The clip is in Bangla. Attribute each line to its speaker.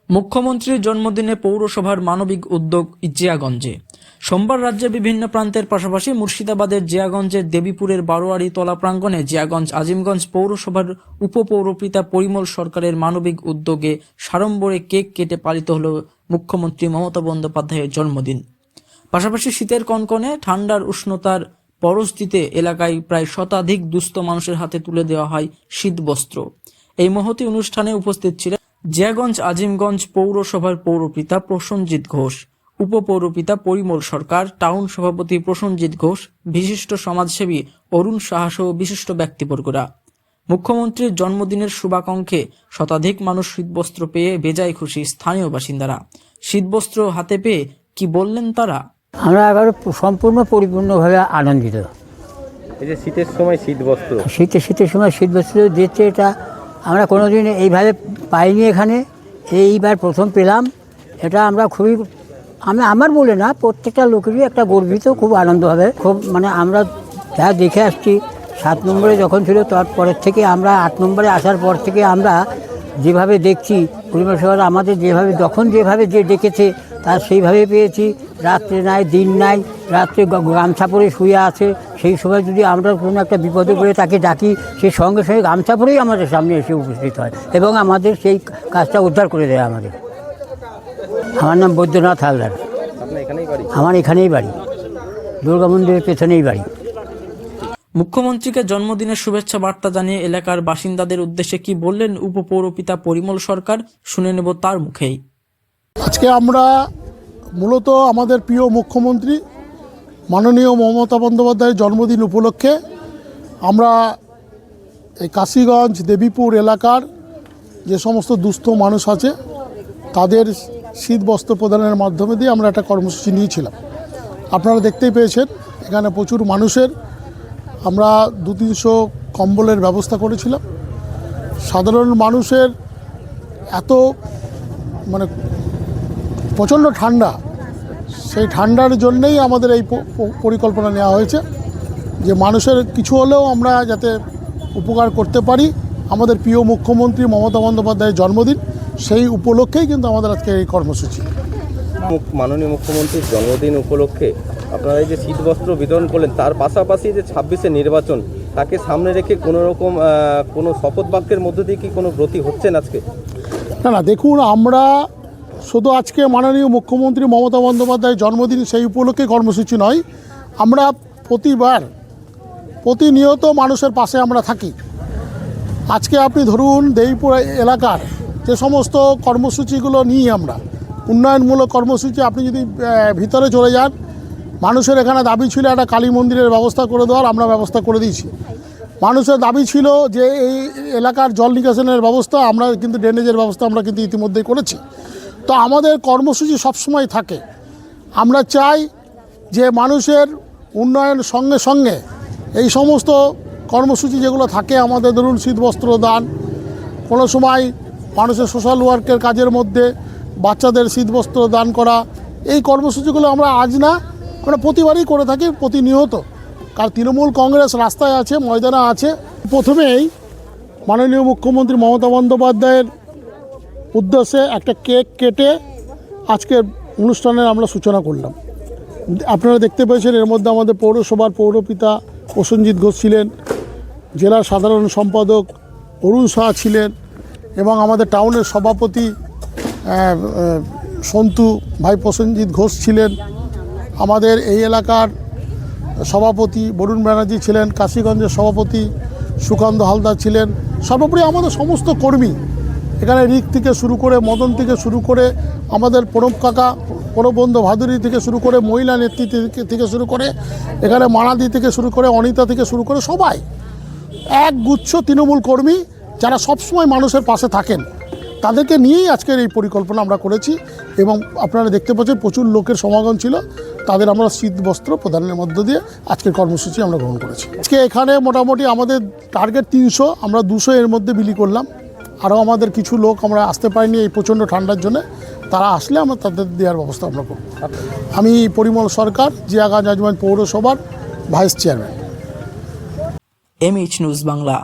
Speaker 1: মুখ্যমন্ত্রীর জন্মদিনে পৌরসভার মানবিক উদ্যোগ জিয়াগঞ্জে। সোমবার রাজ্যের বিভিন্ন প্রান্তের পাশাপাশি মুর্শিদাবাদের জিয়াগঞ্জের দেবীপুরের বারোয়ারি তলা প্রাঙ্গণে জিয়াগঞ্জ আজিমগঞ্জ পৌরসভার উপপৌরপিতা পরিমল সরকারের মানবিক উদ্যোগে সাড়ম্বরে কেক কেটে পালিত হল মুখ্যমন্ত্রী মমতা বন্দ্যোপাধ্যায়ের জন্মদিন। পাশাপাশি শীতের কনকনে ঠান্ডার উষ্ণতার পরশ দিতে এলাকায় প্রায় শতাধিক দুস্থ মানুষের হাতে তুলে দেওয়া হয় শীতবস্ত্র। এই মহতী অনুষ্ঠানে উপস্থিত ছিলেন জিয়াগঞ্জ আজিমগঞ্জ পৌরসভার পৌরপিতা প্রসেনজিৎ ঘোষ, উপপৌরপিতা পরিমল সরকার, টাউন সভাপতি প্রসেনজিৎ ঘোষ, বিশিষ্ট সমাজসেবী অরুণ সাহা সহ বিশিষ্ট ব্যক্তিবর্গরা। মুখ্যমন্ত্রীর জন্মদিনের শুভাকাঙ্ক্ষে শতাধিক মানুষ শীতবস্ত্র পেয়ে বেজায় খুশি স্থানীয় বাসিন্দারা। শীতবস্ত্র হাতে পেয়ে কি বললেন তারা?
Speaker 2: আমরা এবারে সম্পূর্ণ পরিপূর্ণভাবে আনন্দিত।
Speaker 3: এই যে শীতের সময়
Speaker 2: শীতের সময় শীতবস্ত্র দিচ্ছে, এটা আমরা কোনোদিন এইভাবে পাইনি, এখানে এইবার প্রথম পেলাম। এটা আমরা খুবই, আমার বলে না, প্রত্যেকটা লোকেরই একটা গর্বিত, খুব আনন্দ হবে। খুব আমরা যা দেখে আসছি 7 নম্বরে যখন ছিল তারপরের থেকে আমরা 8 নম্বরে আসার পর থেকে আমরা যেভাবে দেখছি পরিবার সবার আমাদের যেভাবে যে ডেকেছে তার সেইভাবে পেয়েছি। রাত্রে নাই দিন নাই, রাত্রে গামছা পরে শুয়ে আছে, সেই সময় যদি আমরা কোনো একটা বিপদে পড়ে তাকে ডাকি, সে সঙ্গে সঙ্গে গামছা পরেই আমাদের সামনে এসে উপস্থিত হয় এবং আমাদের সেই কাজটা উদ্ধার করে দেয় আমাদের। আমার নাম বৈদ্যনাথ হালদার। আমার এখানেই বাড়ি, দুর্গা মন্দিরের পেছনেই বাড়ি।
Speaker 1: মুখ্যমন্ত্রীকে জন্মদিনের শুভেচ্ছা বার্তা জানিয়ে এলাকার বাসিন্দাদের উদ্দেশ্যে কি বললেন উপপৌরপিতা পরিমল সরকার, শুনে নেব তার মুখেই।
Speaker 4: আজকে আমরা মূলত আমাদের প্রিয় মুখ্যমন্ত্রী মাননীয় মমতা বন্দ্যোপাধ্যায়ের জন্মদিন উপলক্ষে আমরা এই কাশীগঞ্জ দেবীপুর এলাকার যে সমস্ত দুস্থ মানুষ আছে তাদের শীত বস্ত্র প্রদানের মাধ্যমে দিয়ে আমরা একটা কর্মসূচি নিয়েছিলাম। আপনারা দেখতেই পেয়েছেন এখানে প্রচুর মানুষের আমরা 200-300 কম্বলের ব্যবস্থা করেছিলাম। সাধারণ মানুষের এত প্রচণ্ড ঠান্ডা, সেই ঠান্ডার জন্যেই আমাদের এই পরিকল্পনা নেওয়া হয়েছে যে মানুষের কিছু হলেও আমরা যাতে উপকার করতে পারি। আমাদের প্রিয় মুখ্যমন্ত্রী মমতা বন্দ্যোপাধ্যায়ের জন্মদিন, সেই উপলক্ষেই কিন্তু আমাদের আজকে এই কর্মসূচি।
Speaker 3: মাননীয় মুখ্যমন্ত্রীর জন্মদিন উপলক্ষে আপনারা এই যে শীতবস্ত্র বিতরণ করলেন, তার পাশাপাশি যে 26-এ নির্বাচন, তাকে সামনে রেখে কোনো রকম কোনো শপথ বাক্যের মধ্য দিয়ে কি কোনো ব্রতী হচ্ছেন আজকে?
Speaker 4: না, দেখুন, আমরা শুধু আজকে মাননীয় মুখ্যমন্ত্রী মমতা বন্দ্যোপাধ্যায়ের জন্মদিন সেই উপলক্ষে কর্মসূচি নয়, আমরা প্রতিনিয়ত মানুষের পাশে আমরা থাকি। আজকে আপনি ধরুন দেবীপুর এলাকার যে সমস্ত কর্মসূচিগুলো নিই আমরা, উন্নয়নমূলক কর্মসূচি, আপনি যদি ভিতরে চলে যান, মানুষের এখানে দাবি ছিল একটা কালী মন্দিরের ব্যবস্থা করে দেওয়ার, আমরা ব্যবস্থা করে দিয়েছি। মানুষের দাবি ছিল যে এই এলাকার জল নিকাশনের ব্যবস্থা, আমরা কিন্তু ড্রেনেজের ব্যবস্থা আমরা কিন্তু ইতিমধ্যেই করেছি। তো আমাদের কর্মসূচি সবসময় থাকে। আমরা চাই যে মানুষের উন্নয়ন সঙ্গে সঙ্গে এই সমস্ত কর্মসূচি যেগুলো থাকে আমাদের, ধরুন শীতবস্ত্র দান, কোনো সময় মানুষের সোশ্যাল ওয়ার্কের কাজের মধ্যে বাচ্চাদের শীতবস্ত্র দান করা, এই কর্মসূচিগুলো আমরা আজ না, আমরা প্রতিবারই করে থাকি, প্রতিনিয়ত। কারণ তৃণমূল কংগ্রেস রাস্তায় আছে, ময়দানে আছে। প্রথমেই মাননীয় মুখ্যমন্ত্রী মমতা বন্দ্যোপাধ্যায়ের উদ্দেশ্যে একটা কেক কেটে আজকের অনুষ্ঠানের আমরা সূচনা করলাম। আপনারা দেখতে পেয়েছেন এর মধ্যে আমাদের পৌরসভার পৌরপিতা প্রসেনজিৎ ঘোষ ছিলেন, জেলার সাধারণ সম্পাদক অরুণ সাহা ছিলেন এবং আমাদের টাউনের সভাপতি সন্তু ভাই প্রসেনজিৎ ঘোষ ছিলেন, আমাদের এই এলাকার সভাপতি বরুণ ব্যানার্জি ছিলেন, কাশীগঞ্জের সভাপতি সুকান্ত হালদার ছিলেন, সর্বোপরি আমাদের সমস্ত কর্মী, এখানে রিক থেকে শুরু করে, মদন থেকে শুরু করে, আমাদের প্রণব কাকা, প্রণববন্ধু ভাদুরী থেকে শুরু করে, মহিলা নেতৃত্ব থেকে শুরু করে, এখানে মানাদি থেকে শুরু করে, অনিতা থেকে শুরু করে, সবাই এক গুচ্ছ তৃণমূল কর্মী যারা সবসময় মানুষের পাশে থাকেন, তাদেরকে নিয়েই আজকের এই পরিকল্পনা আমরা করেছি। এবং আপনারা দেখতে পাচ্ছেন প্রচুর লোকের সমাগম ছিল, তাদের আমরা শীত বস্ত্র প্রদানের মধ্য দিয়ে আজকের কর্মসূচি আমরা গ্রহণ করেছি। আজকে এখানে মোটামুটি আমাদের টার্গেট 300, আমরা 200 এর মধ্যে বিলি করলাম। আরও আমাদের কিছু লোক আমরা আসতে পারিনি এই প্রচণ্ড ঠান্ডার জন্য, তারা আসলে আমরা তাদের দেওয়ার ব্যবস্থা আমরা করব। আমি পরিমল সরকার, জিয়াগঞ্জ আজিমগঞ্জ পৌরসভার vice chairman.
Speaker 1: MH news Bangla.